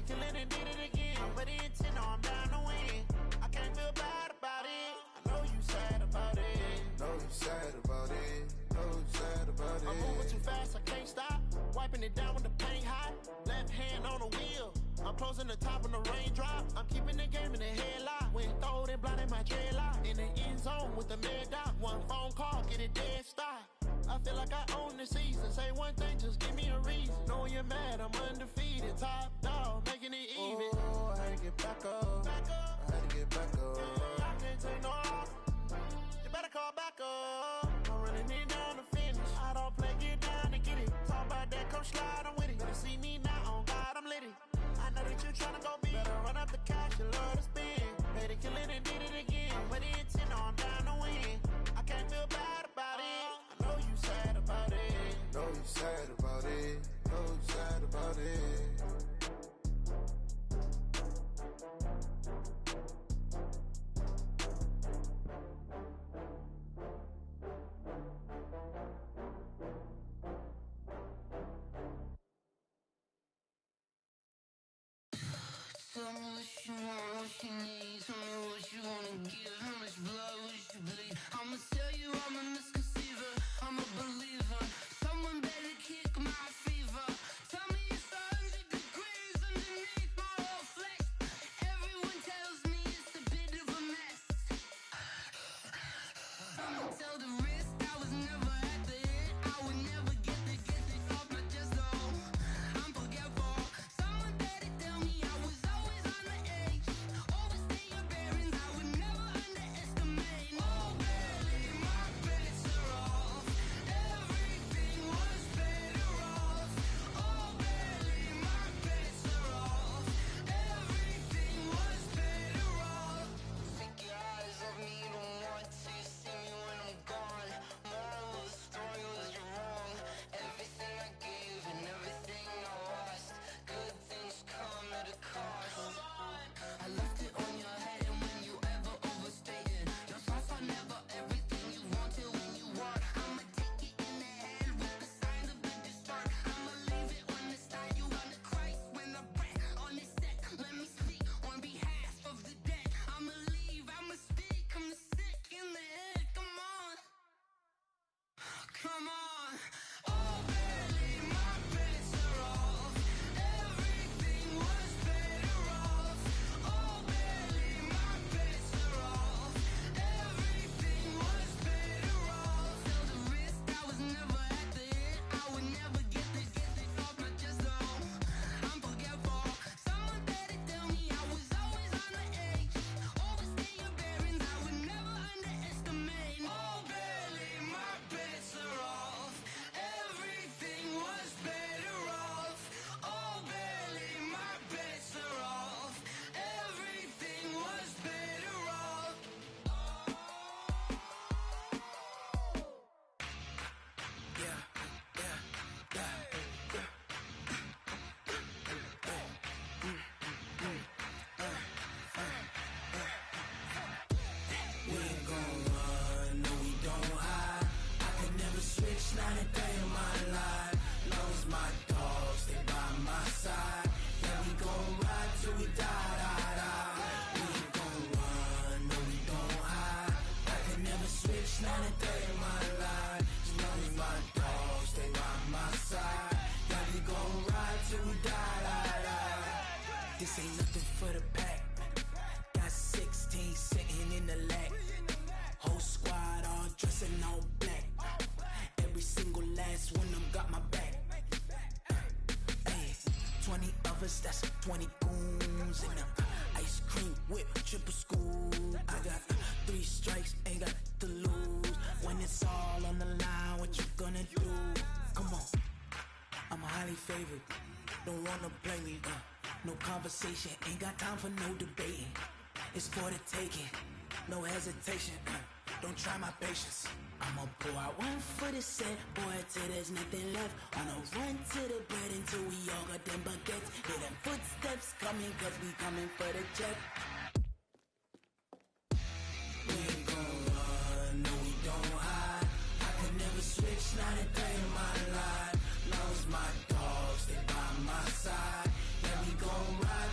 kill it and did it again. But the intent, no, I'm down to win. I can't feel bad about it. I know you sad about it. Know you sad about it. Know you sad about it. I'm moving too fast, I can't stop. Wiping it down when the paint hot. Left hand on the wheel. I'm closing the top when the raindrop. I'm keeping the game in the headlock. When throwed and blinded my dreadlock. In the end zone with the mad dot. One phone call, get it dead stop. I feel like I own the season. Say one thing, just give me a reason. Knowing you're mad, I'm undefeated. Top dog, making it even. Oh, I had to get back up. Back up. I had to get back up. I can't take no loss. You better call back up. I'm running it down to finish. I don't play, get down to get it. Talk about that, come slide, I'm with it. Better see me now, on God, I'm litty. I know that you tryna go big. Better run up the cash, you love to spend. Better kill it and did it again. But the intent, no, I'm down to win. I can't feel bad about it. I know you sad about it. Know you sad about it. Know you sad about it. Tell me what you want, what you need. Tell me what you wanna give. How much blood would you bleed? I'ma tell you I'm a misconceiver. I'm a believer. Someone better kick my fever. Tell me it's 100 degrees underneath my whole flesh. Everyone tells me it's a bit of a mess. I'ma tell the risk I was never at the end. I would never get this off my chest though. I'm forgetful. Someone better tell me I was always on the edge. Overstay your bearings, I would never underestimate. Oh baby, my bets are off. Everything was better off. Oh baby, my bets are off. Everything was better off. Take your eyes off me, don't want to see me when I'm gone. Moral of the story was you're wrong. Everything I gave and everything I lost. Good things come at a cost. I left it on your head, and when you ever overstay it, your thoughts are never everything you wanted when you want. I'ma take it in the head with the signs of the distort. I'ma leave it on the side. You on the Christ when the breath on this set. Let me speak on behalf of the dead. I'ma leave, I'ma speak. I'm sick in the head. Come on, come on. Oh baby, my bets are off. Everything was better off. Oh baby, my bets are off. Everything was better off. Tell the risk I was never at the end. I would never get this off my chest though. I'm forgetful. Someone better tell me I was always on the edge. Overstay your bearings, I would never underestimate. Oh baby, my bets are off. Everything was better off. Oh baby, my bets are off. Everything was better off. Yeah, yeah, yeah, yeah. We ain't gon' run, no we don't hide. I could never switch, not a day in my life. Long as my dogs stay by my side. Yeah, we gon' ride till we die, die, die. We ain't gon' run, no we don't hide. I could never switch, not a day in my life. As long as my dogs stay by my side. Yeah, we gon' ride till we die, die, die. This ain't nothing for the pack. Got 16 sitting in the lag. Whole squad all dressing all black. Every single last one of them got my back. Hey, 20 of us, that's 20 goons in the ice cream whip, triple scoop. I got 3 strikes, ain't got to lose. When it's all on the line, what you gonna do? Come on, I'm highly favored. Don't wanna play me, no conversation, ain't got time for no debating. It's for the taking, no hesitation. Don't try my patience. I'ma pour out one for the set, boy, till there's nothing left. On a run to the bread until we all got them baguettes. Hear them footsteps coming, cause we coming for the check. We ain't gon' run, no we don't hide. I could never switch, not a day in my life. Long as my dogs stay by my side. Yeah, we gon' ride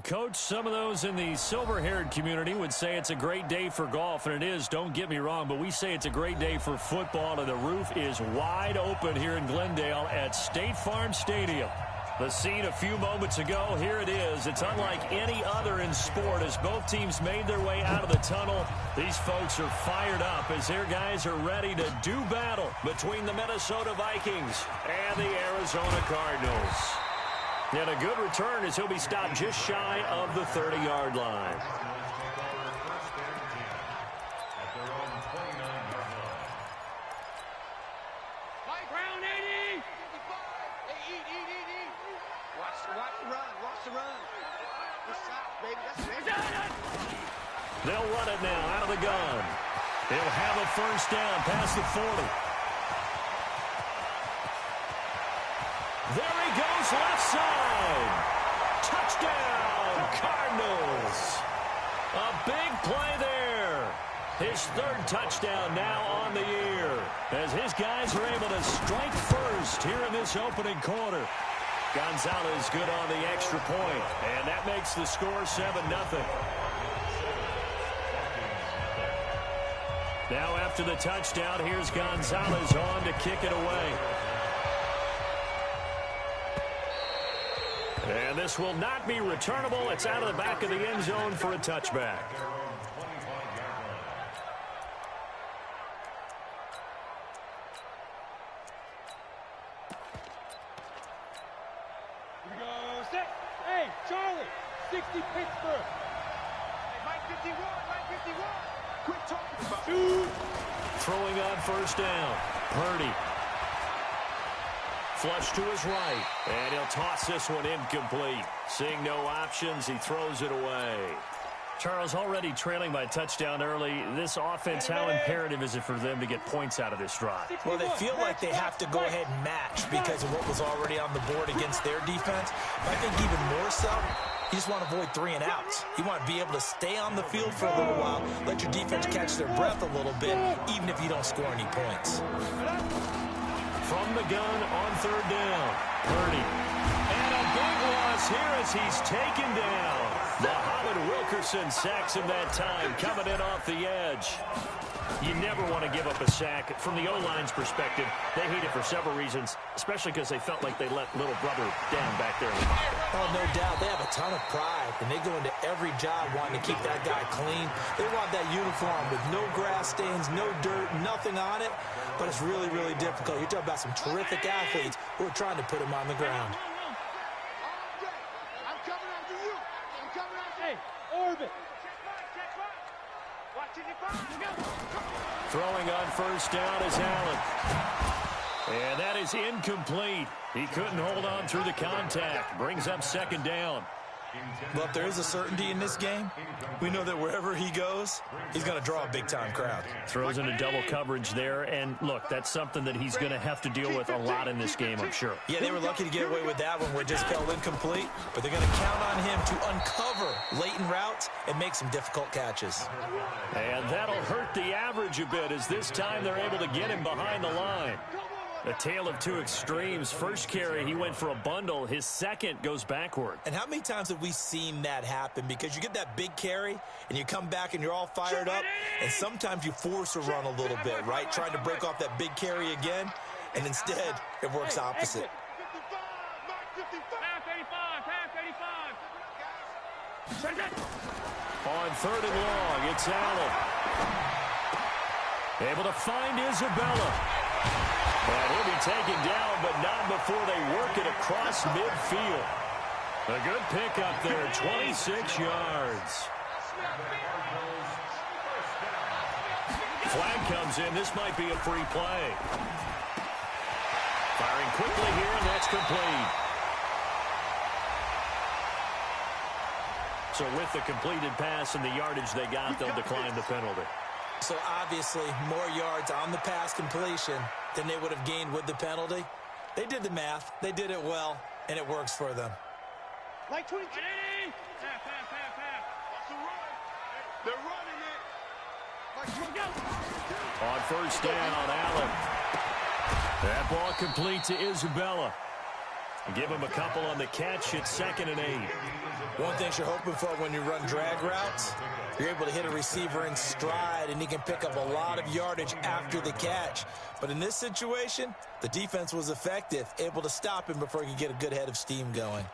Coach, some of those in the silver-haired community would say it's a great day for golf, and it is, don't get me wrong, but we say it's a great day for football, and the roof is wide open here in Glendale at State Farm Stadium. The scene a few moments ago, here it is. It's unlike any other in sport as both teams made their way out of the tunnel. These folks are fired up as their guys are ready to do battle between the Minnesota Vikings and the Arizona Cardinals. And a good return as he'll be stopped just shy of the 30-yard line. They'll run it now out of the gun. They'll have a first down past the 40. There he goes, left side. Touchdown, Cardinals. A big play there. His third touchdown now on the year as his guys are able to strike first here in this opening quarter. Gonzalez good on the extra point, and that makes the score 7-0. Now after the touchdown, here's Gonzalez on to kick it away. And this will not be returnable. It's out of the back of the end zone for a touchback. Here we go, set. Hey, Charlie, 60 Pittsburgh. Hey, Mike 51, Mike 51. Quit talking about shoot. Throwing on first down. Purdy. Flush to his right. And he'll toss this one incomplete. Seeing no options, he throws it away. Charles, already trailing by a touchdown early. This offense, how imperative is it for them to get points out of this drive? Well, they feel like they have to go ahead and match because of what was already on the board against their defense. But I think even more so, you just want to avoid 3 and outs. You want to be able to stay on the field for a little while, let your defense catch their breath a little bit, even if you don't score any points. From the gun on third down, Purdy. And a big loss here as he's taken down. Muhammad Wilkerson sacks him that time, coming in off the edge. You never want to give up a sack. From the O-line's perspective, they hate it for several reasons, especially because they felt like they let little brother down back there. Oh, no doubt. They have a ton of pride, and they go into every job wanting to keep that guy clean. They want that uniform with no grass stains, no dirt, nothing on it, but it's really, really difficult. You're talking about some terrific athletes who are trying to put him on the ground. I'm coming after you. I'm coming after you. Hey, orbit. Throwing on first down is Allen. And that is incomplete. He couldn't hold on through the contact. Brings up second down. Well, if there is a certainty in this game, we know that wherever he goes, he's going to draw a big-time crowd. Throws into double coverage there. And, look, that's something that he's going to have to deal with a lot in this game, I'm sure. Yeah, they were lucky to get away with that one where it just fell incomplete. But they're going to count on him to uncover latent routes and make some difficult catches. And that'll hurt the average a bit as this time they're able to get him behind the line. A tale of two extremes. First carry, he went for a bundle. His second goes backward. And how many times have we seen that happen? Because you get that big carry, and you come back and you're all fired up, and sometimes you force a run a little bit, right? Trying to break off that big carry again, and instead it works opposite. On third and long, it's Allen. Able to find Isabella. And he'll be taken down, but not before they work it across midfield. A good pickup there, 26 yards. Flag comes in. This might be a free play. Firing quickly here, and that's complete. So with the completed pass and the yardage they got, they'll decline the penalty. So obviously more yards on the pass completion than they would have gained with the penalty. They did the math. They did it well, and it works for them. Like 22. They're running it. On first down, Allen. That ball complete to Isabella. Give him a couple on the catch. It's 2nd and 8. One thing you're hoping for when you run drag routes, you're able to hit a receiver in stride, and he can pick up a lot of yardage after the catch. But in this situation, the defense was effective, able to stop him before he could get a good head of steam going.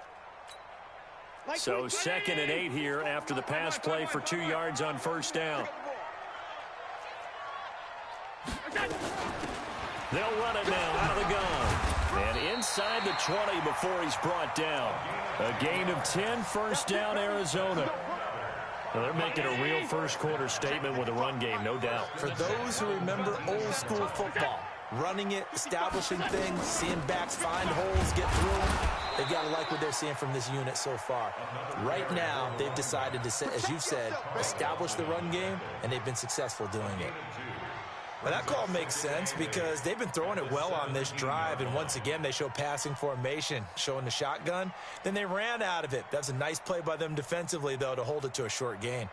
So 2nd and 8 here after the pass play for 2 yards on 1st down. They'll run it now out of the gun. And inside the 20 before he's brought down. A gain of 10, 1st down, Arizona. Well, they're making a real first-quarter statement with a run game, no doubt. For those who remember old-school football, running it, establishing things, seeing backs find holes, get through them, they've got to like what they're seeing from this unit so far. Right now, they've decided to, as you've said, establish the run game, and they've been successful doing it. Well, that call makes sense because they've been throwing it well on this drive, and once again, they show passing formation, showing the shotgun. Then they ran out of it. That's a nice play by them defensively, though, to hold it to a short gain.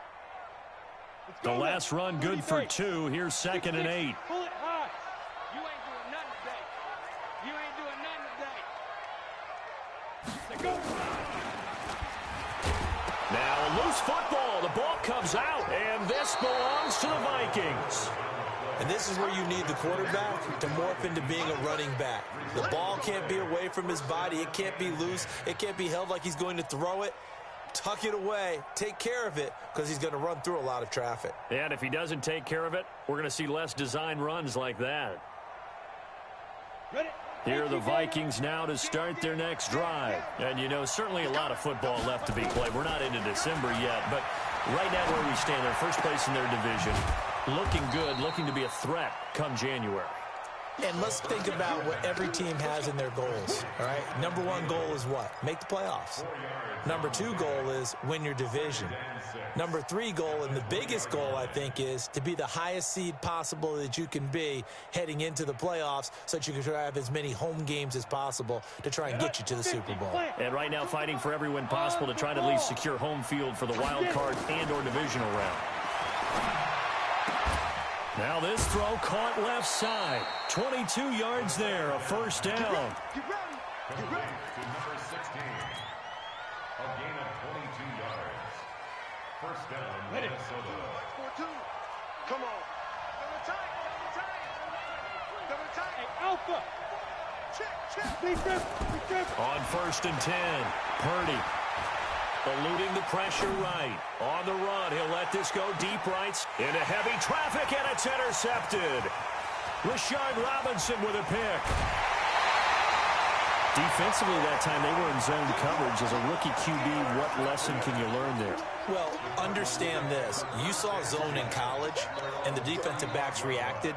The last run good for 2. Here's 2nd and 8. Pull it high. You ain't doing nothing today. You ain't doing nothing today. Go. Now a loose football. The ball comes out, and this belongs to the Vikings. And this is where you need the quarterback to morph into being a running back. The ball can't be away from his body. It can't be loose. It can't be held like he's going to throw it. Tuck it away. Take care of it because he's going to run through a lot of traffic. And if he doesn't take care of it, we're going to see less design runs like that. Here are the Vikings now to start their next drive. And, you know, certainly a lot of football left to be played. We're not into December yet, but right now where we stand, they're first place in their division. Looking good, looking to be a threat come January. And let's think about what every team has in their goals, all right? Number 1 goal is what? Make the playoffs. Number 2 goal is win your division. Number 3 goal, and the biggest goal, I think, is to be the highest seed possible that you can be heading into the playoffs so that you can have as many home games as possible to try and get you to the Super Bowl. And right now fighting for every win possible to try to at least secure home field for the wild card and or divisional round. Now this throw caught left side. 22 yards there, a 1st down. Get ready. Get ready. Number 16. A gain of 22 yards. 1st down, Minnesota. 4-2. Come on. Double tight. Double tight. Hey, Alpha. Check. Big grip. On 1st and 10, Purdy eluding the pressure right. On the run, he'll let this go deep right into heavy traffic, and it's intercepted. Rashard Robinson with a pick. Defensively that time, they were in zone coverage. As a rookie QB, what lesson can you learn there? Well, understand this. You saw zone in college, and the defensive backs reacted,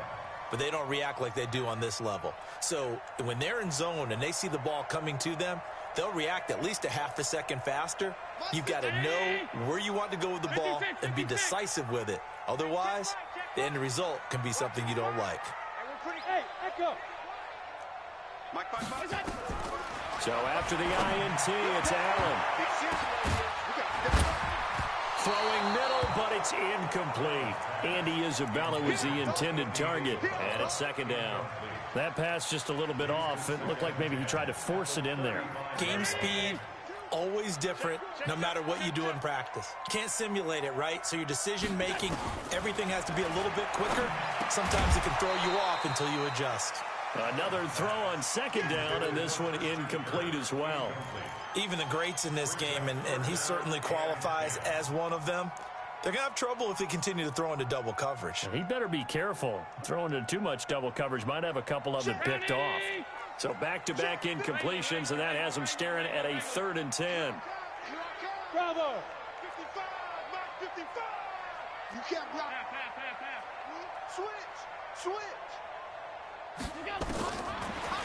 but they don't react like they do on this level. So when they're in zone and they see the ball coming to them, they'll react at least a half a second faster. You've got to know where you want to go with the ball and be decisive with it. Otherwise, the end result can be something you don't like. Hey, echo. So after the INT, it's Allen. Throwing middle, but it's incomplete. Andy Isabella was the intended target, and it's 2nd down. That pass just a little bit off. It looked like maybe he tried to force it in there. Game speed, always different, no matter what you do in practice. Can't simulate it, right? So your decision-making, everything has to be a little bit quicker. Sometimes it can throw you off until you adjust. Another throw on 2nd down, and this one incomplete as well. Even the greats in this game, and he certainly qualifies as one of them, they're going to have trouble if they continue to throw into double coverage. He better be careful. Throwing into too much double coverage might have a couple of them picked off. So back-to-back incompletions, and that has him staring at a 3rd and 10. Bravo. 55, Mark 55. You can't block. Switch.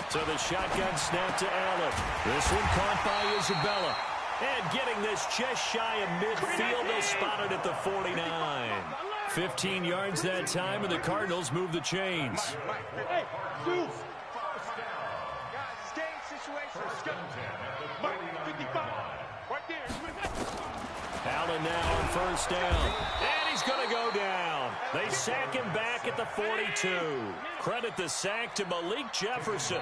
So the shotgun snap to Allen. This one caught by Isabella. And getting this just shy of midfield, they'll spot it at the 49. 15 yards that time, and the Cardinals move the chains. Hey, Zeus. Guys, game situation. Mark 55. Right there. Allen now on 1st down. And he's going to go down. They sack him back at the 42. Credit the sack to Malik Jefferson.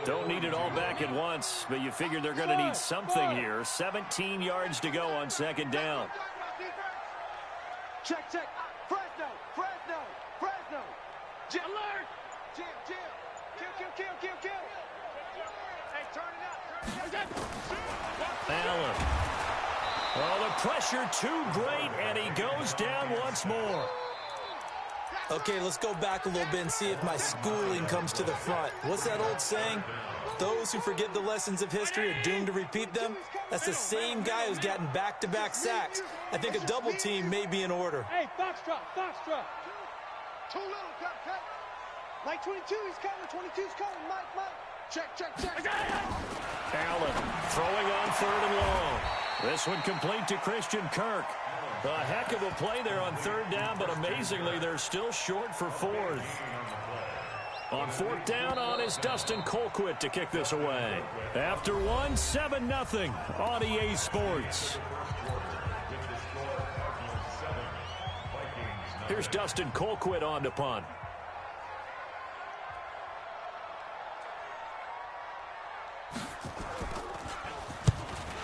Don't need it all back at once, but you figure they're going to need something here. 17 yards to go on second down. Check. Fresno. Alert. Kill. Hey, turn it up. Allen. Oh, the pressure too great, and he goes down once more. Okay, let's go back a little bit and see if my schooling comes to the front. What's that old saying? Those who forget the lessons of history are doomed to repeat them. That's the same guy who's gotten back-to-back sacks. I think a double team may be in order. Hey, Foxtrot. Too little, cut. Mike 22, he's coming. 22's coming. Mike. Check. Allen throwing on 3rd and long. This one complete to Christian Kirk. A heck of a play there on 3rd down, but amazingly, they're still short for 4th. On 4th down is Dustin Colquitt to kick this away. After 7-0 on EA Sports. Here's Dustin Colquitt on to punt.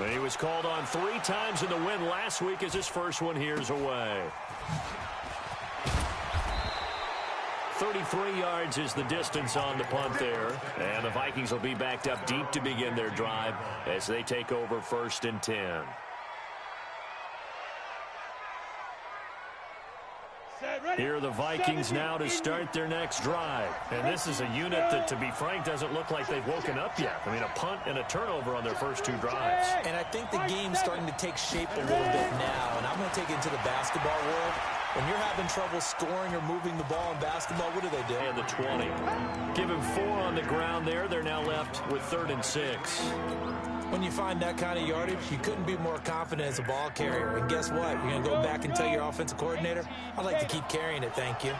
And he was called on 3 times in the win last week as his first one here's away. 33 yards is the distance on the punt there. And the Vikings will be backed up deep to begin their drive as they take over 1st and 10. Here are the Vikings now to start their next drive. And this is a unit that, to be frank, doesn't look like they've woken up yet. I mean, a punt and a turnover on their first 2 drives. And I think the game's starting to take shape a little bit now. And I'm going to take it into the basketball world. When you're having trouble scoring or moving the ball in basketball, what do they do? And the 20. Give him 4 on the ground there. They're now left with 3rd and 6. When you find that kind of yardage, you couldn't be more confident as a ball carrier. And guess what? You're going to go back and tell your offensive coordinator, I'd like to keep carrying it, thank you.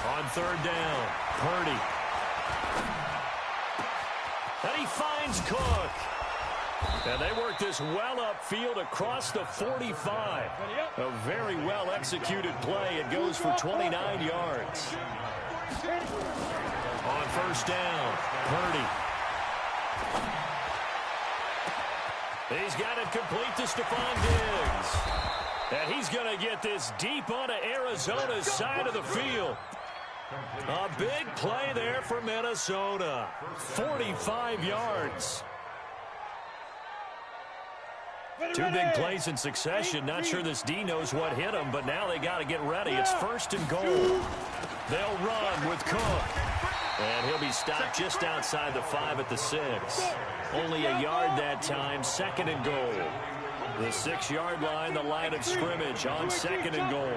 On 3rd down, Purdy. And he finds Cook. And they work this well upfield across the 45. A very well-executed play. It goes for 29 yards. On 1st down, Purdy. He's got it complete to Stephon Diggs. And he's going to get this deep onto Arizona's side of the field. A big play there for Minnesota. 45 yards. 2 big plays in succession. Not sure this D knows what hit him, but now they got to get ready. It's 1st and goal. They'll run with Cook. And he'll be stopped just outside the 5 at the 6. Only a yard that time, 2nd and goal. The 6-yard line, the line of scrimmage on 2nd and goal.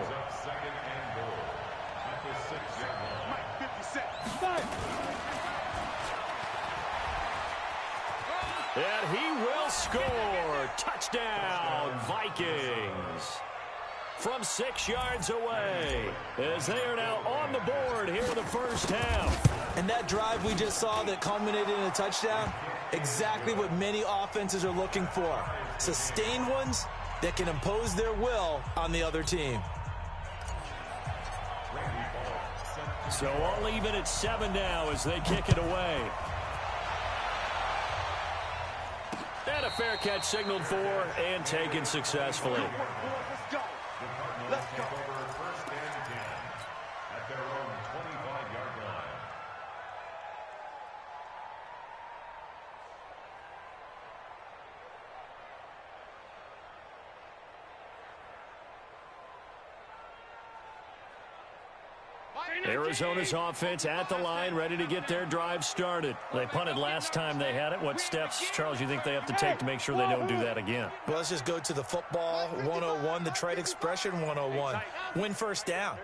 And he will score. Touchdown, Vikings. From 6 yards away, as they are now on the board here in the first half. And that drive we just saw that culminated in a touchdown, exactly what many offenses are looking for. Sustained ones that can impose their will on the other team. So all even at 7 now as they kick it away. And a fair catch signaled for and taken successfully. Let's go. First and 10 at their own 25-yard line. Arizona's offense at the line, ready to get their drive started. They punted last time they had it. What steps, Charles, you think they have to take to make sure they don't do that again? Well, let's just go to the football 101, the trade expression 101. Win first down.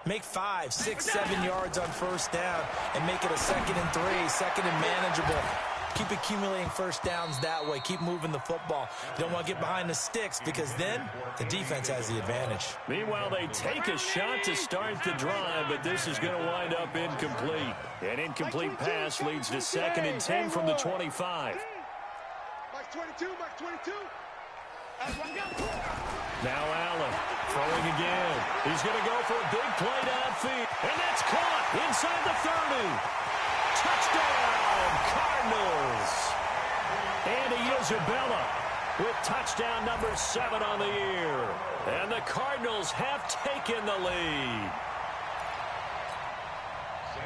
Make 5, 6, 7 yards on first down and make it a 2nd and 3, 2nd and manageable. Keep accumulating first downs that way. Keep moving the football. You don't want to get behind the sticks because then the defense has the advantage. Meanwhile, they take a shot to start the drive, but this is going to wind up incomplete. An incomplete pass leads to 2nd and 10 from the 25. Mike 22, Mike 22. Now Allen throwing again. He's going to go for a big play downfield. And that's caught inside the 30. Touchdown, Cardinals. Andy Isabella with touchdown number 7 on the year. And the Cardinals have taken the lead.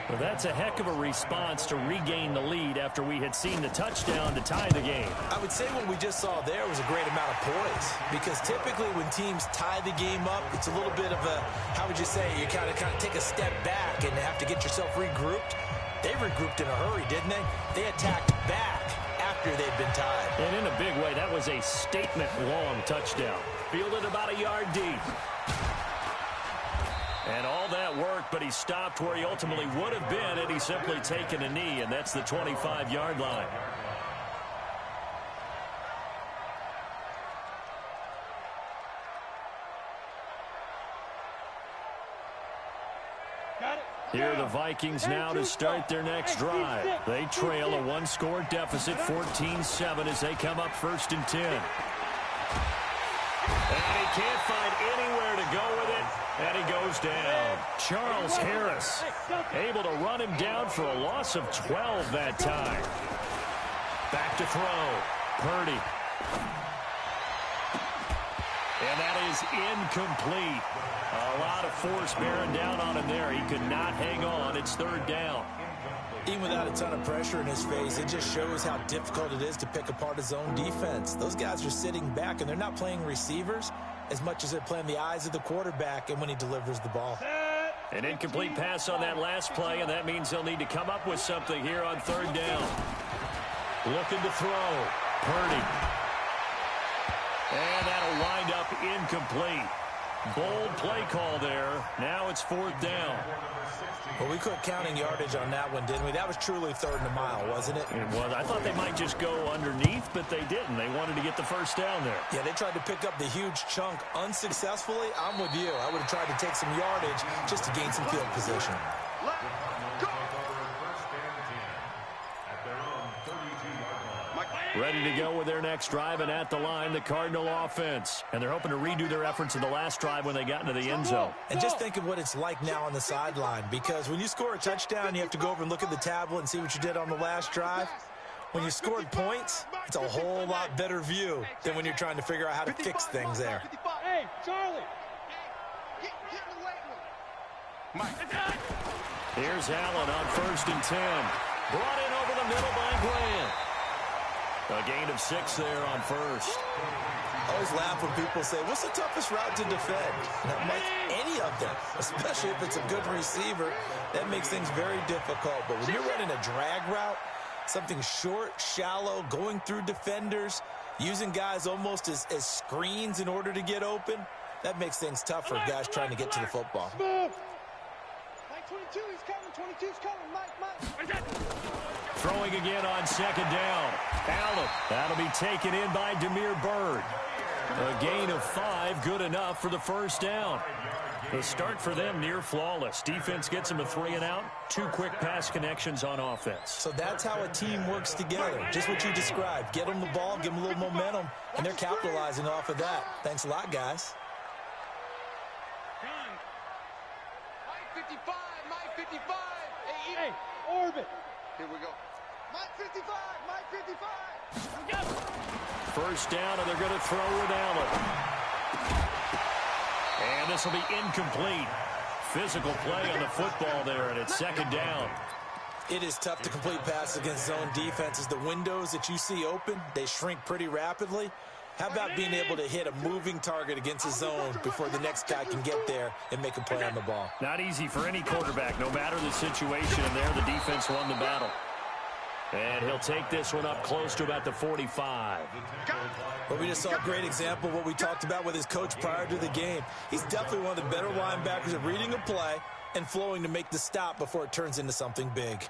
Well, that's a heck of a response to regain the lead after we had seen the touchdown to tie the game. I would say what we just saw there was a great amount of poise, because typically when teams tie the game up, it's a little bit of a, how would you say, you kind of take a step back and have to get yourself regrouped. They regrouped in a hurry, didn't they? They attacked back after they'd been tied. And in a big way, that was a statement-long touchdown. Fielded about a yard deep. And all that work, but he stopped where he ultimately would have been had he simply taken a knee, and that's the 25-yard line. Here are the Vikings now to start their next drive. They trail a one-score deficit, 14-7, as they come up 1st and 10. And he can't find anywhere to go with it, and he goes down. Charles Harris able to run him down for a loss of 12 that time. Back to throw. Purdy. And that is incomplete. A lot of force bearing down on him there. He could not hang on. It's 3rd down. Even without a ton of pressure in his face, it just shows how difficult it is to pick apart his own defense. Those guys are sitting back, and they're not playing receivers as much as they're playing the eyes of the quarterback and when he delivers the ball. An incomplete pass on that last play, and that means they'll need to come up with something here on 3rd down. Looking to throw. Purdy. And that'll wind up incomplete. Bold play call there. Now it's 4th down. Well, we quit counting yardage on that one, didn't we? That was truly 3rd and a mile, wasn't it? It was. I thought they might just go underneath, but they didn't. They wanted to get the 1st down there. Yeah, they tried to pick up the huge chunk unsuccessfully. I'm with you. I would have tried to take some yardage just to gain some field position. Ready to go with their next drive, and at the line, the Cardinal offense. And they're hoping to redo their efforts in the last drive when they got into the end zone. And just think of what it's like now on the sideline, because when you score a touchdown, you have to go over and look at the tablet and see what you did on the last drive. When you scored points, it's a whole lot better view than when you're trying to figure out how to fix things there. Hey, Charlie. Here's Allen on 1st and 10. Brought in over the middle by Grant. A gain of 6 there on 1st. I always laugh when people say, what's the toughest route to defend? Not much, any of them, especially if it's a good receiver. That makes things very difficult. But when you're running a drag route, something short, shallow, going through defenders, using guys almost as screens in order to get open, that makes things tough for guys trying to get to the football. Mike 22, he's coming. 22's coming. Mike. Throwing again on 2nd down. Allen. That'll be taken in by Demir Bird. A gain of 5, good enough for the 1st down. The start for them near flawless. Defense gets them a 3 and out. 2 quick pass connections on offense. So that's how a team works together. Just what you described. Get them the ball, give them a little momentum, and they're capitalizing off of that. Thanks a lot, guys. Mike 55. Mike 55. Hey, orbit. Here we go. Mike 55. Mike 55. 1st down, and they're going to throw with Allen. And this will be incomplete. Physical play on the football there, and it's 2nd down. It is tough to complete passes against zone defenses. The windows that you see open, they shrink pretty rapidly. How about being able to hit a moving target against a zone before the next guy can get there and make a play on the ball? Not easy for any quarterback, no matter the situation, and there the defense won the battle. And he'll take this one up close to about the 45. Well, we just saw a great example of what we talked about with his coach prior to the game. He's definitely one of the better linebackers at reading a play and flowing to make the stop before it turns into something big.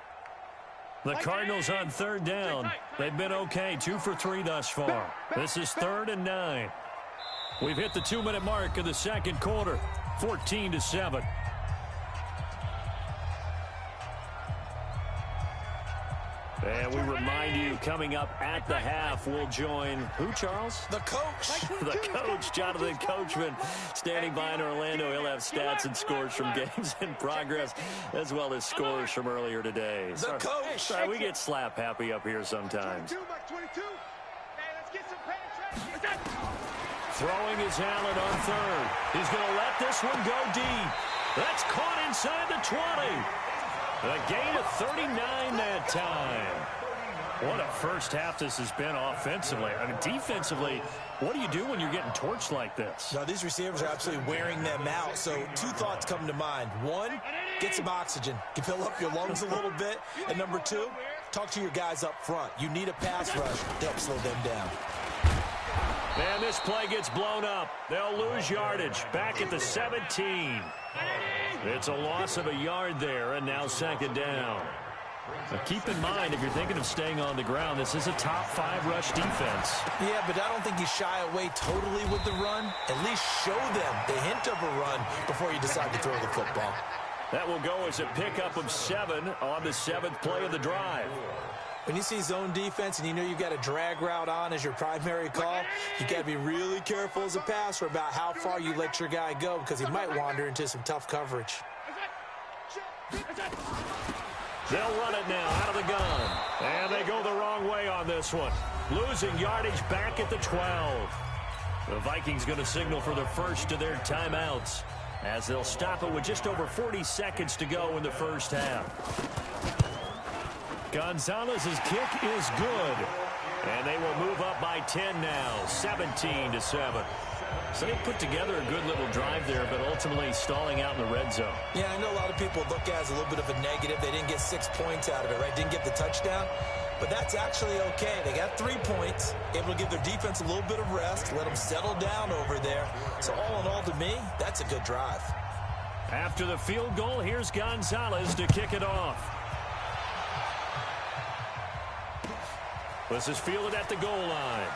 The Cardinals on 3rd down. They've been okay, 2 for 3 thus far. This is 3rd and 9. We've hit the 2-minute mark of the 2nd quarter, 14-7. And we remind you, coming up at the half, we'll join who, Charles? The coach. The coach, Jonathan Coachman, standing by in Orlando. He'll have stats and scores from games in progress, as well as scores from earlier today. The coach. Sorry, we get slap happy up here sometimes. Throwing his Allen on third. He's going to let this one go deep. That's caught inside the 20. A gain of 39 that time. What a first half this has been offensively. I mean, defensively, what do you do when you're getting torched like this? Now, these receivers are absolutely wearing them out. So two thoughts come to mind. One, get some oxygen. You fill up your lungs a little bit. And number two, talk to your guys up front. You need a pass rush to help slow them down. And this play gets blown up. They'll lose yardage. Back at the 17. It's a loss of a yard there, and now second down. Now keep in mind, if you're thinking of staying on the ground, this is a top 5 rush defense. Yeah, but I don't think you shy away totally with the run. At least show them the hint of a run before you decide to throw the football. That will go as a pickup of 7 on the 7th play of the drive. When you see zone defense and you know you've got a drag route on as your primary call, you got to be really careful as a passer about how far you let your guy go because he might wander into some tough coverage. They'll run it now out of the gun. And they go the wrong way on this one. Losing yardage back at the 12. The Vikings going to signal for the first of their timeouts as they'll stop it with just over 40 seconds to go in the first half. Gonzalez's kick is good. And they will move up by 10 now, 17-7. So they put together a good little drive there, but ultimately stalling out in the red zone. Yeah, I know a lot of people look at it as a little bit of a negative. They didn't get 6 points out of it, right? Didn't get the touchdown. But that's actually okay. They got 3 points, able to give their defense a little bit of rest, let them settle down over there. So all in all, to me, that's a good drive. After the field goal, here's Gonzalez to kick it off. This is fielded at the goal line.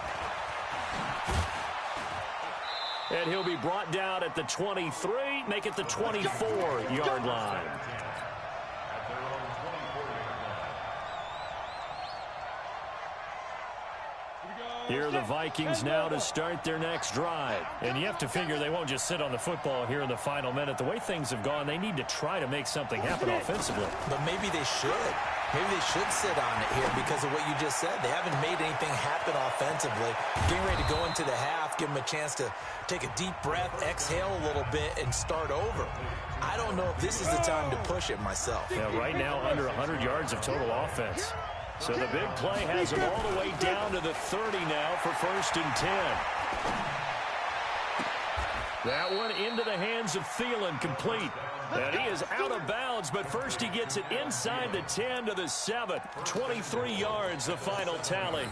And he'll be brought down at the 23, make it the 24-yard line. Here are the Vikings now to start their next drive. And you have to figure they won't just sit on the football here in the final minute. The way things have gone, they need to try to make something happen offensively. But maybe they should. Maybe they should sit on it here because of what you just said. They haven't made anything happen offensively. Getting ready to go into the half, give them a chance to take a deep breath, exhale a little bit, and start over. I don't know if this is the time to push it myself. Yeah, right now under 100 yards of total offense. So the big play has them all the way down to the 30 now for 1st and 10. That one into the hands of Thielen, complete. And he is out of bounds, but first he gets it inside the 10 to the 7. 23 yards, the final tally.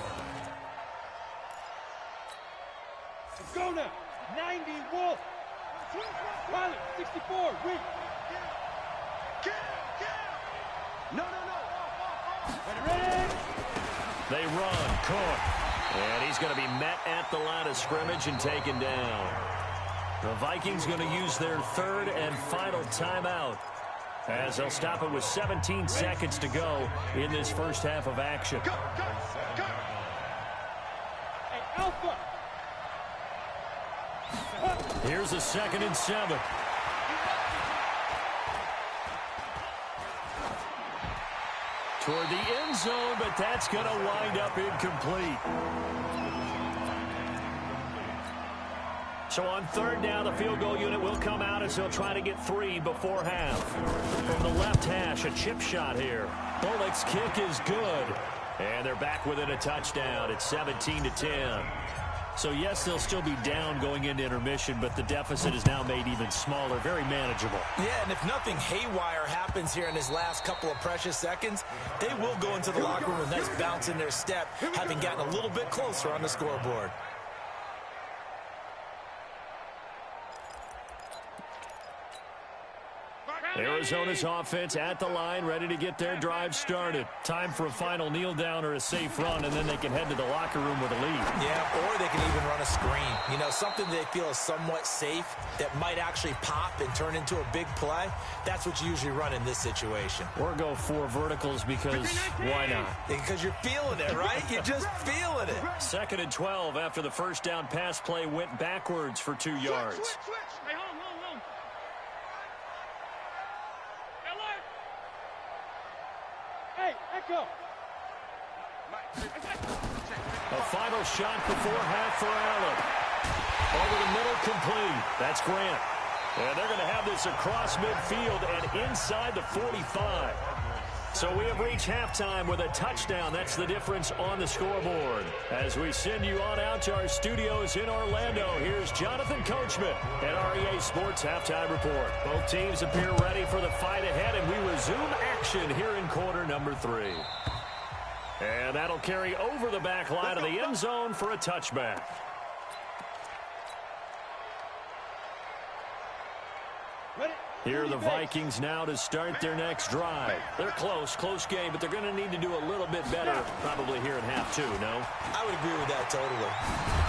Let's go now. 90, Wolf. Riley, 64, Reed. No. Ready. They run, Cook. And he's going to be met at the line of scrimmage and taken down. The Vikings going to use their 3rd and final timeout as they'll stop it with 17 seconds to go in this first half of action. Go. Hey, Alpha. Here's a 2nd and 7. Toward the end zone, but that's going to wind up incomplete. So on 3rd down, the field goal unit will come out as they'll try to get 3 before half. From the left hash, a chip shot here. Bullock's kick is good. And they're back within a touchdown. It's 17-10. So, yes, they'll still be down going into intermission, but the deficit is now made even smaller, very manageable. Yeah, and if nothing haywire happens here in his last couple of precious seconds, they will go into the locker room with a nice bounce in their step, having gotten a little bit closer on the scoreboard. Arizona's offense at the line, ready to get their drive started. Time for a final kneel down or a safe run, and then they can head to the locker room with a lead. Yeah, or they can even run a screen. You know, something they feel is somewhat safe that might actually pop and turn into a big play. That's what you usually run in this situation. Or go 4 verticals because why not? Because you're feeling it, right? You're just feeling it. 2nd and 12 after the first down pass play went backwards for 2 yards. Switch. Hey, hold. Hey, Echo. A final shot before half for Allen. Over the middle, complete. That's Grant. And they're going to have this across midfield and inside the 45. So we have reached halftime with a touchdown. That's the difference on the scoreboard. As we send you on out to our studios in Orlando, here's Jonathan Coachman at REA Sports Halftime Report. Both teams appear ready for the fight ahead, and we resume action here in quarter number 3. And that'll carry over the back line of the end zone for a touchback. Here are the Vikings now to start their next drive. They're close game, but they're going to need to do a little bit better probably here in half 2, no? I would agree with that totally.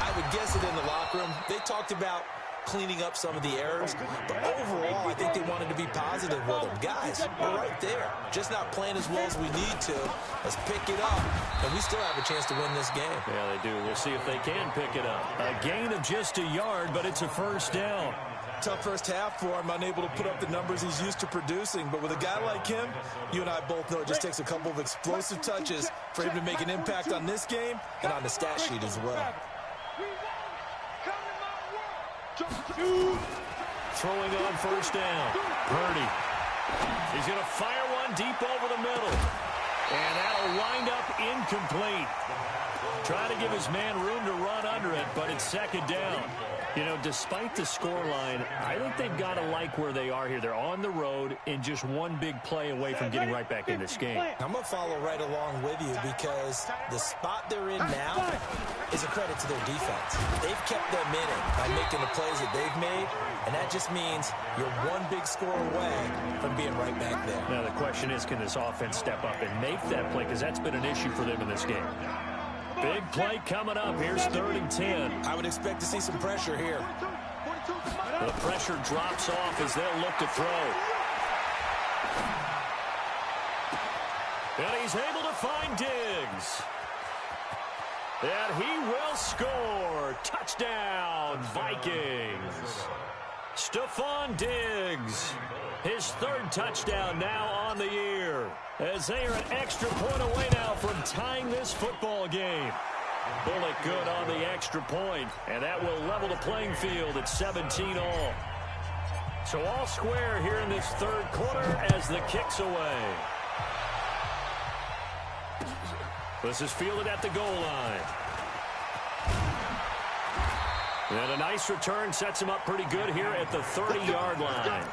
I would guess it in the locker room. They talked about cleaning up some of the errors, but overall, I think they wanted to be positive with them. Guys, we're right there. Just not playing as well as we need to. Let's pick it up, and we still have a chance to win this game. Yeah, they do. We'll see if they can pick it up. A gain of just a yard, but it's a first down. Tough first half for him, unable to put up the numbers he's used to producing. But with a guy like him, you and I both know it just takes a couple of explosive touches for him to make an impact on this game and on the stat sheet as well. Throwing on first down. Purdy. He's going to fire one deep over the middle. And that'll wind up incomplete. Trying to give his man room to run under it, but it's 2nd down. You know, despite the scoreline, I think they've got to like where they are here. They're on the road and just one big play away from getting right back in this game. I'm going to follow right along with you because the spot they're in now is a credit to their defense. They've kept them in it by making the plays that they've made, and that just means you're one big score away from being right back there. Now the question is, can this offense step up and make that play? Because that's been an issue for them in this game. Big play coming up. Here's 3rd and 10. I would expect to see some pressure here. The pressure drops off as they'll look to throw. And he's able to find Diggs. And he will score. Touchdown, Vikings. Stephon Diggs. His 3rd touchdown now on the year. As they are an extra point away now from tying this football game. Bullock good on the extra point, and that will level the playing field at 17-all. So all square here in this 3rd quarter as the kick's away. This is fielded at the goal line. And a nice return sets him up pretty good here at the 30-yard line.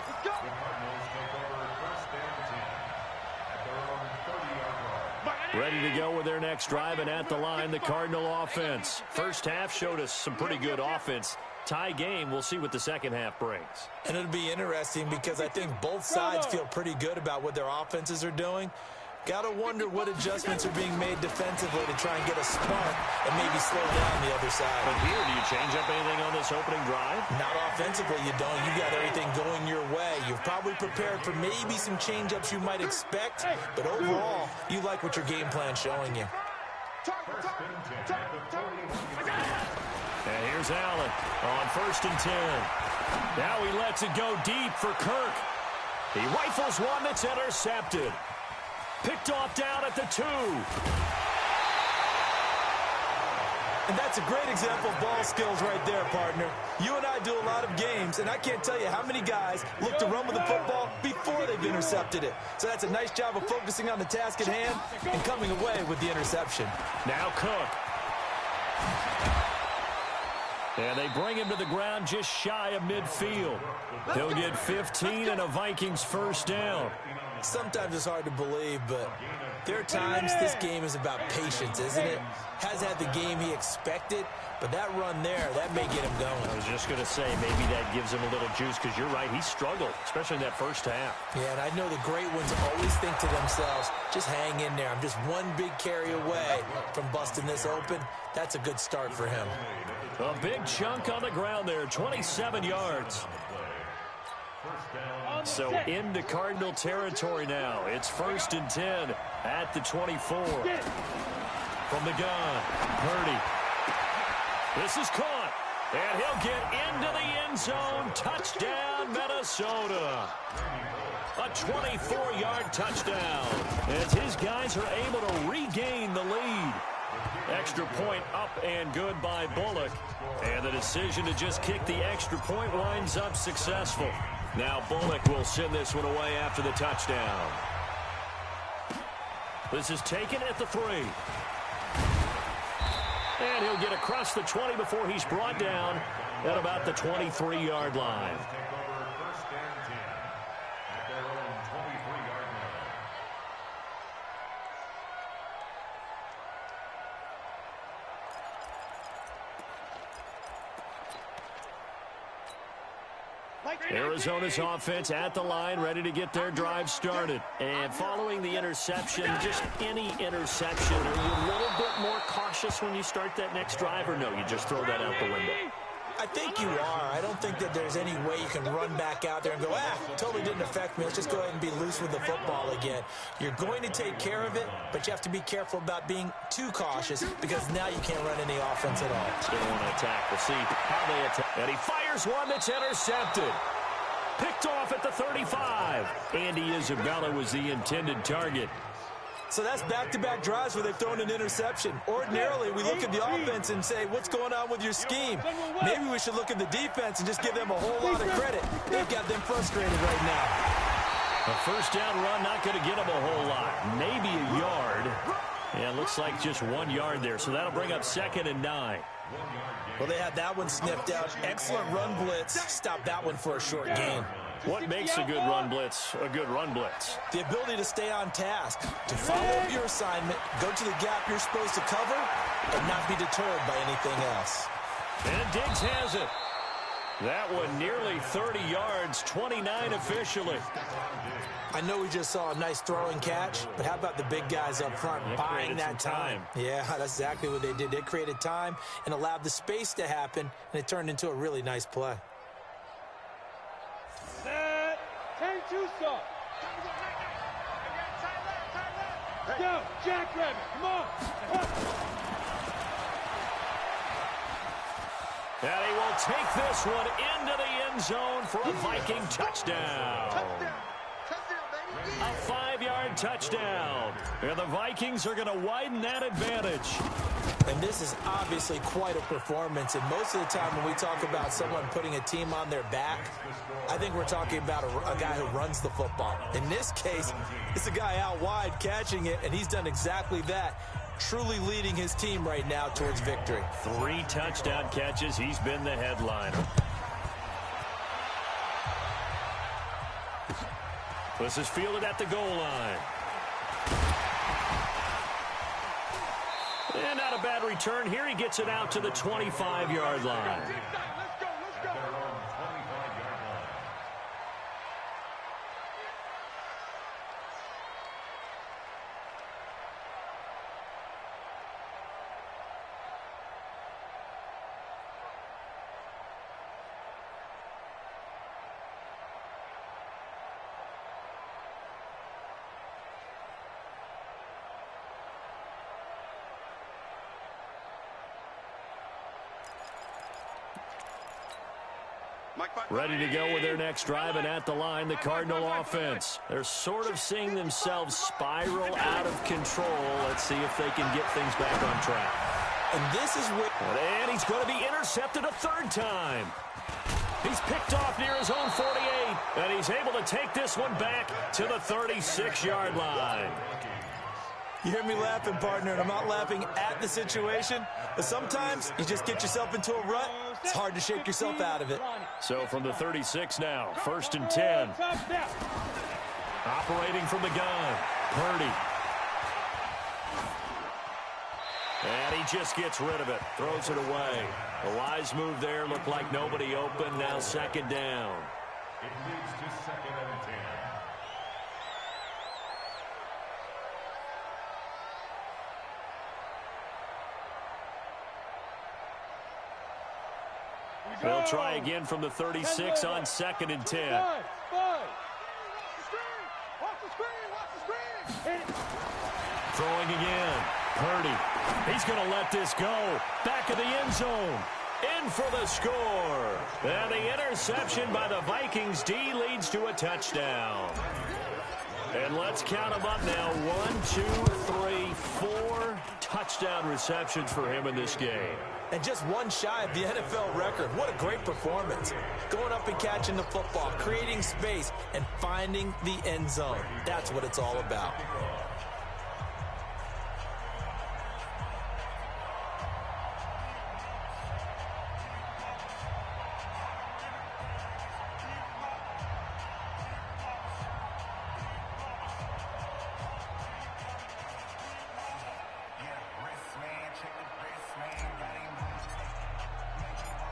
Ready to go with their next drive, and at the line, the Cardinal offense. First half showed us some pretty good offense. Tie game, we'll see what the second half brings. And it'll be interesting because I think both sides feel pretty good about what their offenses are doing. Got to wonder what adjustments are being made defensively to try and get a spark and maybe slow down the other side. But here, do you change up anything on this opening drive? Not offensively, you don't. You got everything going your way. You've probably prepared for maybe some change-ups you might expect, but overall, you like what your game plan's showing you. And here's Allen on 1st and 10. Now he lets it go deep for Kirk. He rifles one that's intercepted. Picked off down at the 2. And that's a great example of ball skills right there, partner. You and I do a lot of games, and I can't tell you how many guys look to run with the football before they've intercepted it. So that's a nice job of focusing on the task at hand and coming away with the interception. Now Cook. And they bring him to the ground just shy of midfield. He'll get 15 and a Vikings first down. Sometimes it's hard to believe, but there are times this game is about patience, isn't it? Has had the game he expected, but that run there, that may get him going. I was just going to say, maybe that gives him a little juice, because you're right, he struggled, especially in that first half. Yeah, and I know the great ones always think to themselves, just hang in there. I'm just one big carry away from busting this open. That's a good start for him. A big chunk on the ground there, 27 yards. So into Cardinal territory now. It's 1st and 10 at the 24. From the gun, Purdy. This is caught, and he'll get into the end zone. Touchdown, Minnesota. A 24-yard touchdown as his guys are able to regain the lead. Extra point up and good by Bullock. And the decision to just kick the extra point winds up successful. Now Bullock will send this one away after the touchdown. This is taken at the 3. And he'll get across the 20 before he's brought down at about the 23-yard line. Arizona's offense at the line, ready to get their drive started. And following the interception, just any interception, are you a little bit more cautious when you start that next drive, or no, you just throw that out the window? I think you are. I don't think that there's any way you can run back out there and go, totally didn't affect me. Let's just go ahead and be loose with the football again. You're going to take care of it, but you have to be careful about being too cautious, because now you can't run any offense at all. They want to attack. We'll see how they attack. And he fires one that's intercepted. Picked off at the 35. Andy Isabella was the intended target. So that's back-to-back drives where they've thrown an interception. Ordinarily, we look at the offense and say, what's going on with your scheme? Maybe we should look at the defense and just give them a whole lot of credit. They've got them frustrated right now. A first down run, not going to get them a whole lot. Maybe a yard. Yeah, it looks like just 1 yard there. So that'll bring up 2nd and 9. Well, they had that one sniffed out. Excellent run blitz. Stop that one for a short gain. What makes a good run blitz a good run blitz? The ability to stay on task, to follow your assignment, go to the gap you're supposed to cover, and not be deterred by anything else. And Diggs has it. That one nearly 30 yards, 29 officially. I know we just saw a nice throwing catch, but how about the big guys up front buying that time? Yeah, that's exactly what they did. They created time and allowed the space to happen, and it turned into a really nice play. Set. 10-2 stop. Go, Jackrabbit, come on. And he will take this one into the end zone for a Viking touchdown. A 5-yard touchdown. And the Vikings are going to widen that advantage. And this is obviously quite a performance. And most of the time when we talk about someone putting a team on their back, I think we're talking about a guy who runs the football. In this case, it's a guy out wide catching it, and he's done exactly that. Truly leading his team right now towards victory. 3 touchdown catches. He's been the headliner. This is fielded at the goal line. And not a bad return here. He gets it out to the 25-yard line. Ready to go with their next drive, and at the line, the Cardinal offense. They're sort of seeing themselves spiral out of control. Let's see if they can get things back on track. And this is what... And he's going to be intercepted a 3rd time. He's picked off near his own 48, and he's able to take this one back to the 36-yard line. You hear me laughing, partner, and I'm not laughing at the situation, but sometimes you just get yourself into a rut. It's hard to shake yourself out of it. So from the 36 now, 1st and 10. Operating from the gun, Purdy. And he just gets rid of it, throws it away. A wise move there, looked like nobody open, now 2nd down. It leads to 2nd and 10. They'll try again from the 36 on 2nd and 10. Throwing again. Purdy. He's going to let this go. Back of the end zone. In for the score. And the interception by the Vikings D leads to a touchdown. And let's count them up now. 1, 2, 3, 4 touchdown receptions for him in this game. And just one shy of the NFL record. What a great performance. Going up and catching the football, creating space, and finding the end zone. That's what it's all about.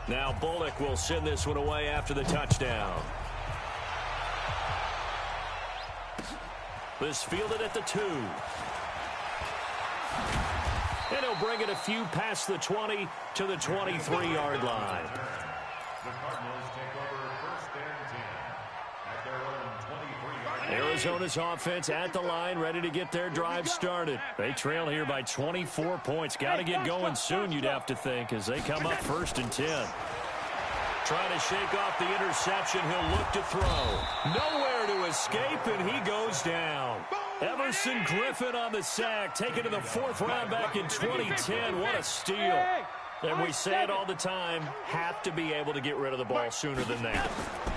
Now Bullock will send this one away after the touchdown. This fielded at the 2. And he'll bring it a few past the 20 to the 23-yard line. The Cardinals take over 1st and 10 at their own 23-yard line. Arizona's offense at the line, ready to get their drive started. They trail here by 24 points. Got to get going soon, you'd have to think, as they come up 1st and 10. Trying to shake off the interception. He'll look to throw. Nowhere to escape, and he goes down. Everson Griffin on the sack, taken to the 4th round back in 2010. What a steal. And we say it all the time, have to be able to get rid of the ball sooner than that.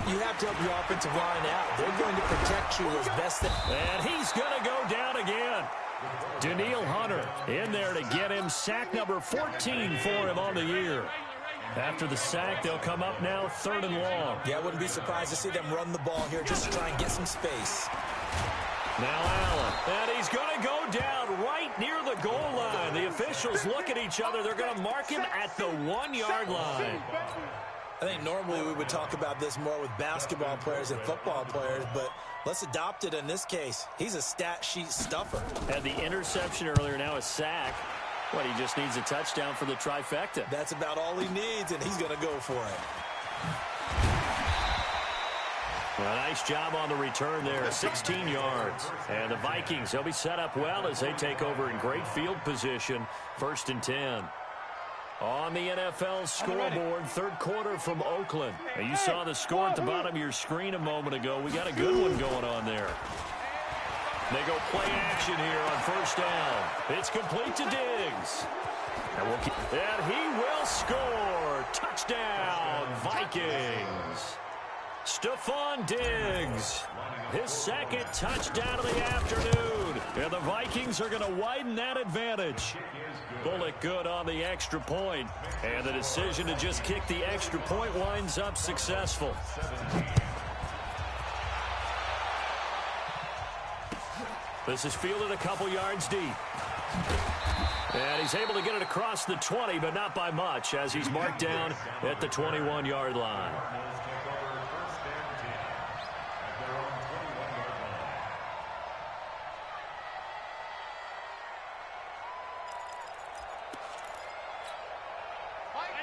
You have to help your offensive line out. They're going to protect you as best they can. And he's going to go down again. Daniil Hunter in there to get him. Sack number 14 for him on the year. After the sack, they'll come up now 3rd and long. Yeah, I wouldn't be surprised to see them run the ball here just to try and get some space. Now Allen, and he's going to go down right near the goal line. The officials look at each other. They're going to mark him at the 1-yard line. I think normally we would talk about this more with basketball players and football players, but let's adopt it in this case. He's a stat sheet stuffer. Had the interception earlier, now a sack. What, he just needs a touchdown for the trifecta. That's about all he needs, and he's going to go for it. Well, nice job on the return there, 16 yards. And the Vikings, they'll be set up well as they take over in great field position, 1st and 10. On the NFL scoreboard, 3rd quarter from Oakland. Now, you saw the score at the bottom of your screen a moment ago. We got a good one going on there. They go play action here on 1st down. It's complete to Diggs. And he will score. Touchdown, Vikings. Stephon Diggs, his 2nd touchdown of the afternoon. And the Vikings are going to widen that advantage. Bullock good on the extra point. And the decision to just kick the extra point winds up successful. This is fielded a couple yards deep. And he's able to get it across the 20, but not by much, as he's marked down at the 21-yard line.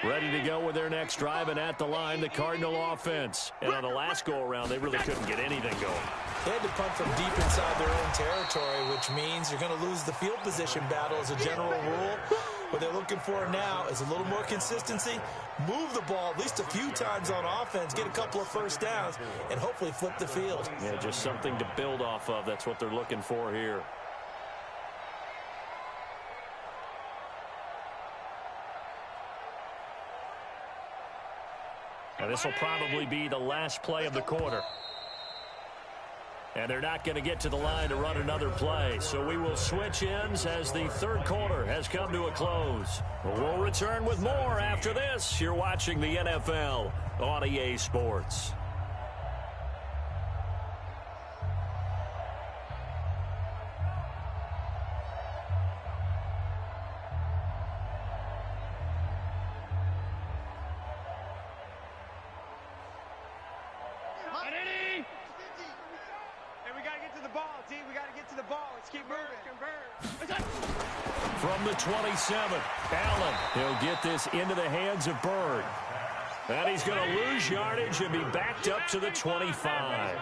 Ready to go with their next drive, and at the line, the Cardinal offense. And on the last go-around, they really couldn't get anything going. They had to punt from deep inside their own territory, which means you're going to lose the field position battle as a general rule. What they're looking for now is a little more consistency, move the ball at least a few times on offense, get a couple of 1st downs, and hopefully flip the field. Yeah, just something to build off of. That's what they're looking for here. And this will probably be the last play of the quarter. And they're not going to get to the line to run another play. So we will switch ends as the third quarter has come to a close. We'll return with more after this. You're watching the NFL on EA Sports. From the 27, Allen, he'll get this into the hands of Bird. And he's going to lose yardage and be backed up to the 25.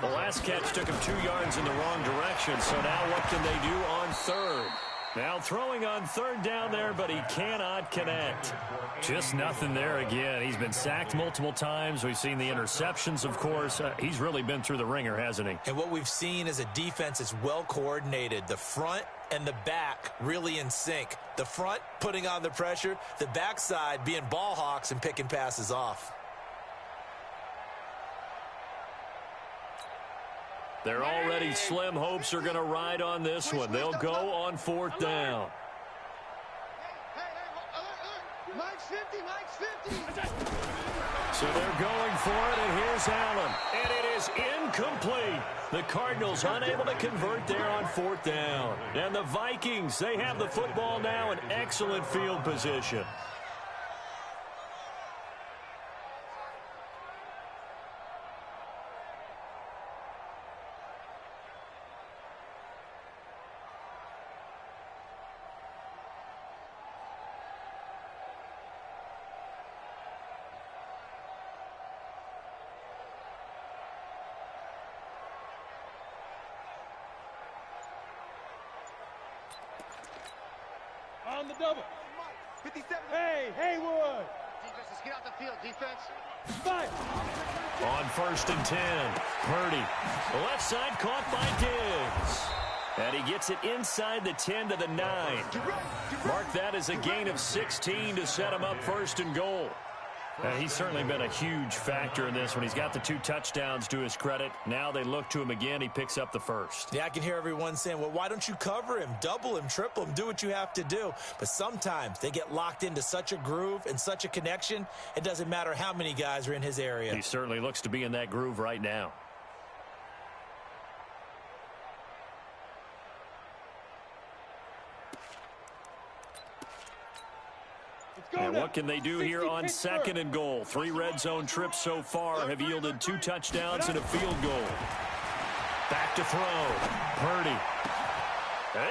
The last catch took him 2 yards in the wrong direction, so now what can they do on third? Now throwing on third down there, but he cannot connect. Just nothing there again. He's been sacked multiple times. We've seen the interceptions, of course. He's really been through the ringer, hasn't he? And what we've seen is a defense that's well coordinated. The front and the back really in sync. The front putting on the pressure, the backside being ball hawks and picking passes off. They're already slim hopes are going to ride on this one. They'll go on fourth down. Mike's 50, Mike's 50. So they're going for it, and here's Allen. And it is incomplete. The Cardinals unable to convert there on fourth down. And the Vikings, they have the football now in excellent field position. On the double. 57. Hey, Haywood. Defense, let's get out the field. Defense. 5. On 1st and 10, Purdy. The left side caught by Diggs. And he gets it inside the 10 to the 9. Mark that as a gain of 16 to set him up 1st and goal. He's certainly been a huge factor in this when he's got the 2 touchdowns to his credit. Now they look to him again. He picks up the first. Yeah, I can hear everyone saying, well, why don't you cover him, double him, triple him, do what you have to do. But sometimes they get locked into such a groove and such a connection, it doesn't matter how many guys are in his area. He certainly looks to be in that groove right now. And what can they do here on 2nd and goal? 3 red zone trips so far have yielded 2 touchdowns and a field goal. Back to throw. Purdy.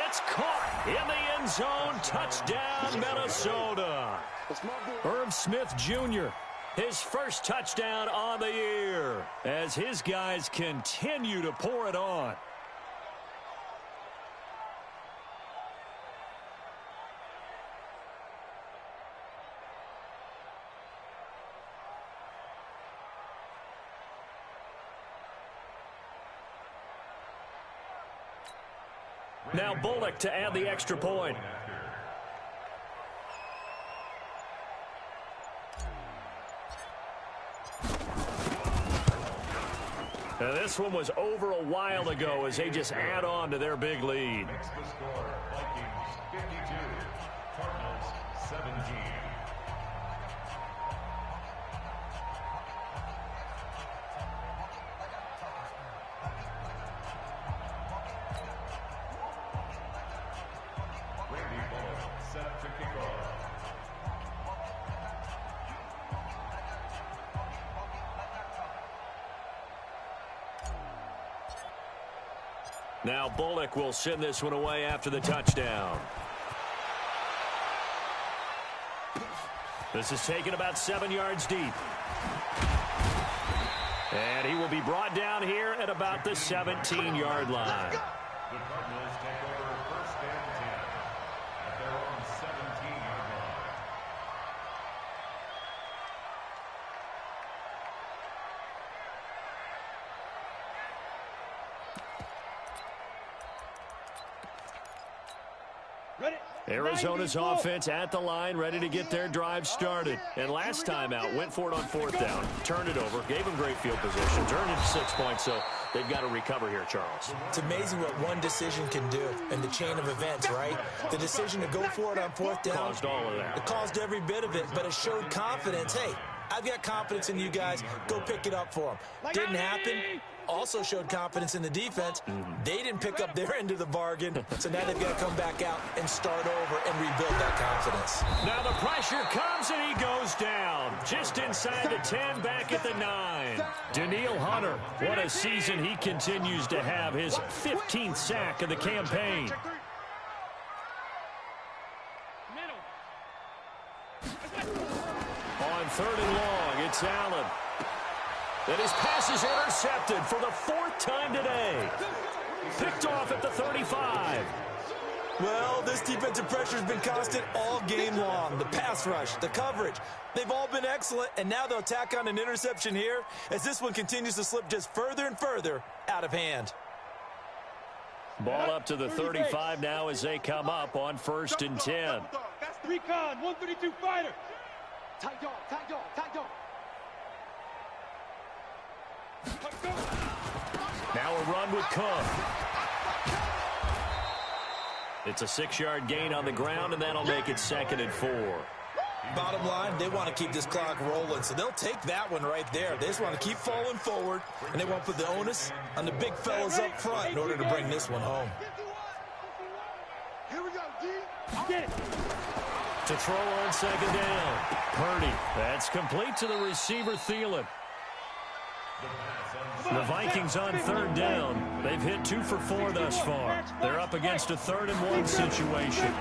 It's caught in the end zone. Touchdown, Minnesota. Irv Smith Jr., his first touchdown on the year as his guys continue to pour it on. Now Bullock to add the extra point. Now this one was over a while ago as they just add on to their big lead. Next to score, Vikings 52, Cardinals 17. Set to kick off. Now Bullock will send this one away after the touchdown. This is taken about 7 yards deep. And he will be brought down here at about the 17-yard line. The Cardinals take over 1st and 10 at their own 17-yard line. Arizona's offense at the line, ready to get their drive started. And last time out, went for it on 4th down, turned it over, gave him great field position, turned it to 6 points. So They've got to recover here, Charles. It's amazing what one decision can do in the chain of events, right? The decision to go for it on fourth down. Caused all of that. It caused every bit of it, but it showed confidence. Hey, I've got confidence in you guys. Go pick it up for them. Didn't happen. Also showed confidence in the defense. They didn't pick up their end of the bargain, so now they've got to come back out and start over and rebuild that confidence. Now the pressure comes and he goes down. Just inside the 10, back at the 9. Danielle Hunter, what a season he continues to have. His 15th sack of the campaign. On 3rd and long, it's Allen. And his pass is intercepted for the 4th time today. Picked off at the 35. Well, this defensive pressure has been constant all game long. The pass rush, the coverage, they've all been excellent, and now they'll tack on an interception here as this one continues to slip just further and further out of hand. Ball up to the 35 now as they come up on 1st and 10. That's recon, 132 fighter. Tight dog, tight dog, tight dog. Now a run with Cook. It's a 6-yard gain on the ground, and that'll make it 2nd and 4. Bottom line, they want to keep this clock rolling, so they'll take that one right there. They just want to keep falling forward, and they won't put the onus on the big fellas up front in order to bring this one home. Here we go, D. Get it. To throw on 2nd down. Purdy. That's complete to the receiver, Thielen. The Vikings on 3rd down. They've hit 2 for 4 thus far. They're up against a 3rd and 1 situation.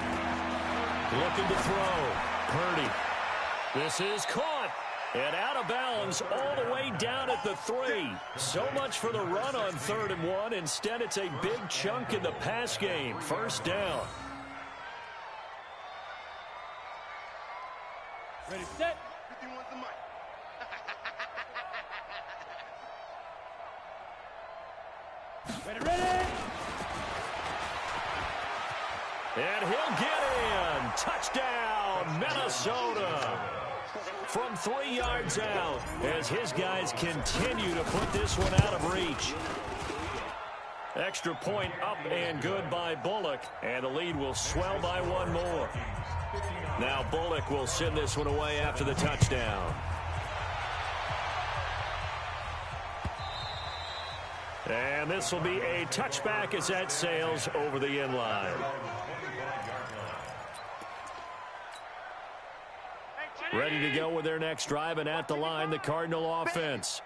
Looking to throw. Purdy. This is caught. And out of bounds all the way down at the 3. So much for the run on 3rd and 1. Instead, it's a big chunk in the pass game. 1st down. Ready, set. 51's the mic. Ready. And he'll get in. Touchdown, Minnesota. From 3 yards out as his guys continue to put this one out of reach. Extra point up and good by Bullock, and the lead will swell by 1 more. Now Bullock will send this one away after the touchdown. And this will be a touchback as that sails over the end line. Ready to go with their next drive, and at the line, the Cardinal offense.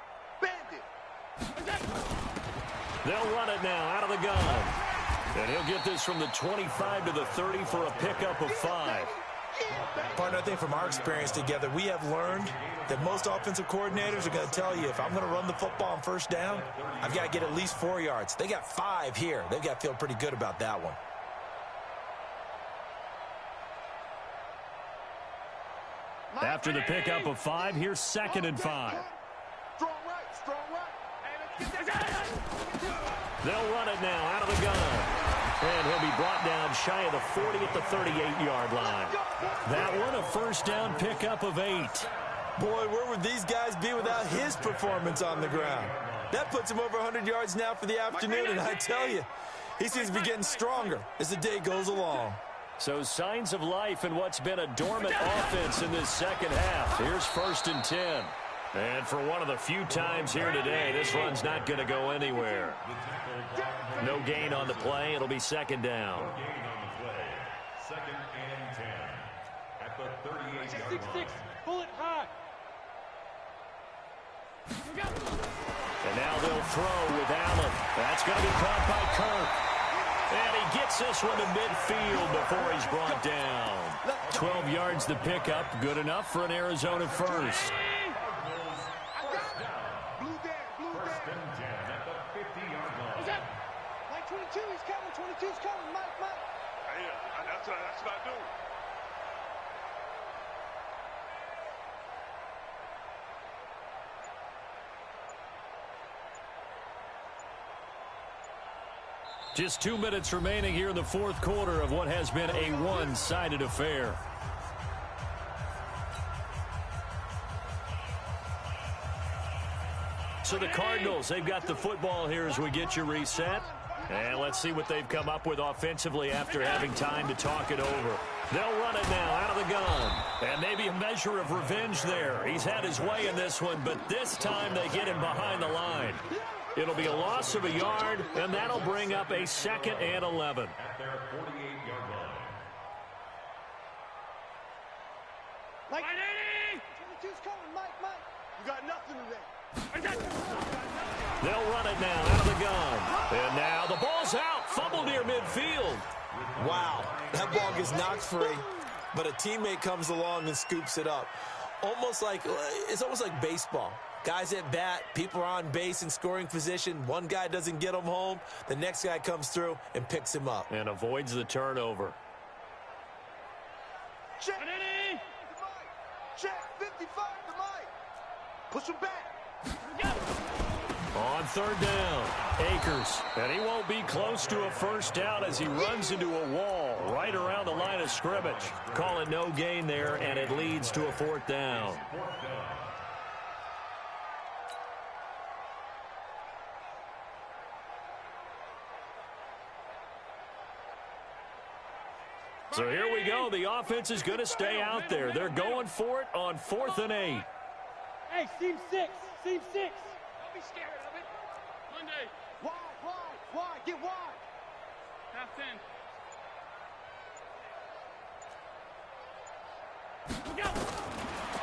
They'll run it now out of the gun. And he'll get this from the 25 to the 30 for a pickup of 5. Partner, I think from our experience together, we have learned that most offensive coordinators are going to tell you, if I'm going to run the football on 1st down, I've got to get at least 4 yards. They got 5 here. They've got to feel pretty good about that one. After the pickup of 5, here's 2nd and 5. Strong right, strong right. They'll run it now out of the gun. And he'll be brought down shy of the 40 at the 38-yard line. That one, a 1st down pickup of 8. Boy, where would these guys be without his performance on the ground? That puts him over 100 yards now for the afternoon, and I tell you, he seems to be getting stronger as the day goes along. So signs of life in what's been a dormant offense in this 2nd half. Here's 1st and 10. And for one of the few times here today, this run's not going to go anywhere. No gain on the play. It'll be 2nd down. 2nd and 10 at the 38-yard 6-6, line. bullet high. And now they'll throw with Allen. That's going to be caught by Kirk. And he gets this one to midfield before he's brought down. 12 yards the pickup. Good enough for an Arizona 1st. First and 10 at the 50-yard line. Mike 22, he's coming. 22's coming. Mike. Yeah, that's what I do. Just 2 minutes remaining here in the 4th quarter of what has been a one-sided affair. So the Cardinals, they've got the football here as we get you reset. And let's see what they've come up with offensively after having time to talk it over. They'll run it now out of the gun. And maybe a measure of revenge there. He's had his way in this one, but this time they get him behind the line. It'll be a loss of a yard, and that'll bring up a 2nd and 11. At their 48-yard line. Mike, 22's coming, Mike. You got nothing today. They'll run it now out of the gun. And now the ball's out. Fumble near midfield. Wow, that ball gets knocked free, but a teammate comes along and scoops it up. It's almost like baseball. Guys at bat, people are on base in scoring position. One guy doesn't get him home. The next guy comes through and picks him up. And avoids the turnover. Check. Check. 55 to Mike. Push him back. On 3rd down, Akers. And he won't be close to a first down as he runs into a wall right around the line of scrimmage. Call it no gain there, and it leads to a 4th down. So here we go. The offense is going to stay out there. They're going for it on 4th and 8. Hey, seam 6. Seam 6. Don't be scared of it. Monday. Wide. Get wide. Half 10.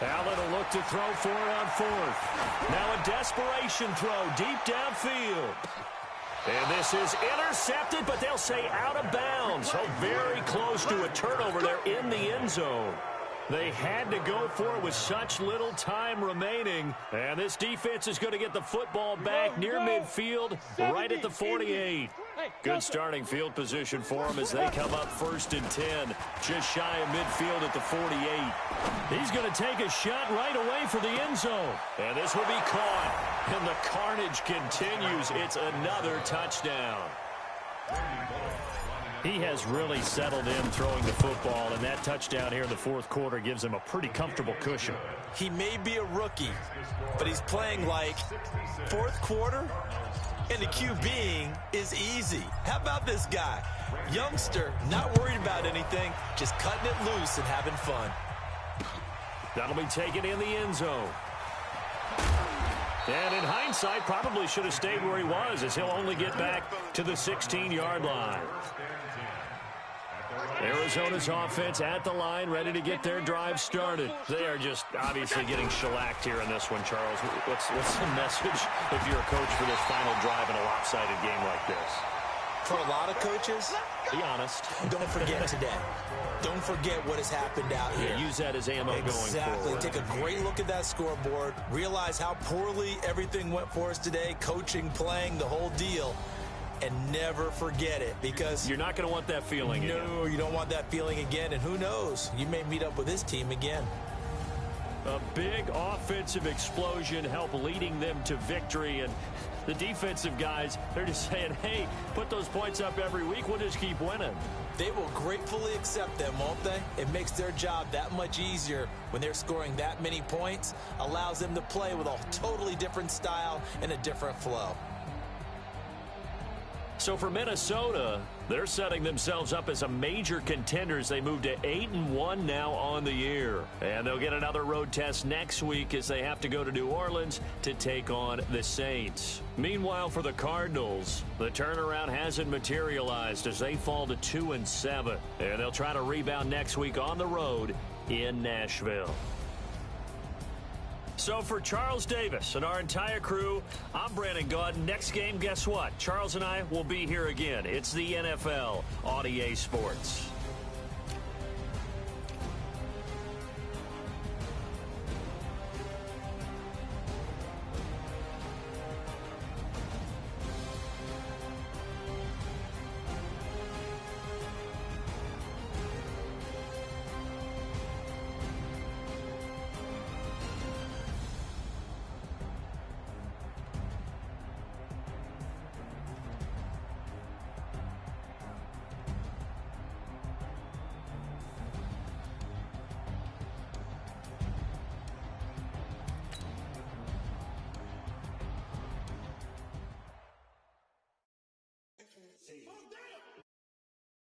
Allen will look to throw for it on 4th. Now a desperation throw deep downfield. And this is intercepted, but they'll say out of bounds. So very close to a turnover there in the end zone. They had to go for it with such little time remaining. And this defense is going to get the football back near midfield, right at the 48. Good starting field position for them as they come up 1st and 10, just shy of midfield at the 48. He's going to take a shot right away for the end zone. And this will be caught. And the carnage continues. It's another touchdown. He has really settled in throwing the football, and that touchdown here in the 4th quarter gives him a pretty comfortable cushion. He may be a rookie, but he's playing like 4th quarter, and the QBing is easy. How about this guy? Youngster, not worried about anything, just cutting it loose and having fun. That'll be taken in the end zone. And in hindsight, probably should have stayed where he was, as he'll only get back to the 16-yard line. Arizona's offense at the line, ready to get their drive started. They are just obviously getting shellacked here in this one, Charles. What's the message if you're a coach for this final drive in a lopsided game like this? For a lot of coaches, be honest. Don't forget today. Don't forget what has happened out here. Yeah, use that as ammo going forward. Exactly. Take a great look at that scoreboard. Realize how poorly everything went for us today. Coaching, playing, the whole deal. And never forget it, because you're not going to want that feeling again. No, you don't want that feeling again. And who knows? You may meet up with this team again. A big offensive explosion helped leading them to victory. And the defensive guys, they're just saying, hey, put those points up every week. We'll just keep winning. They will gratefully accept them, won't they? It makes their job that much easier when they're scoring that many points. Allows them to play with a totally different style and a different flow. So for Minnesota, they're setting themselves up as a major contender as they move to 8-1 now on the year. And they'll get another road test next week as they have to go to New Orleans to take on the Saints. Meanwhile, for the Cardinals, the turnaround hasn't materialized as they fall to 2-7. And they'll try to rebound next week on the road in Nashville. So for Charles Davis and our entire crew, I'm Brandon Gaudin. Next game, guess what? Charles and I will be here again. It's the NFL on EA Sports.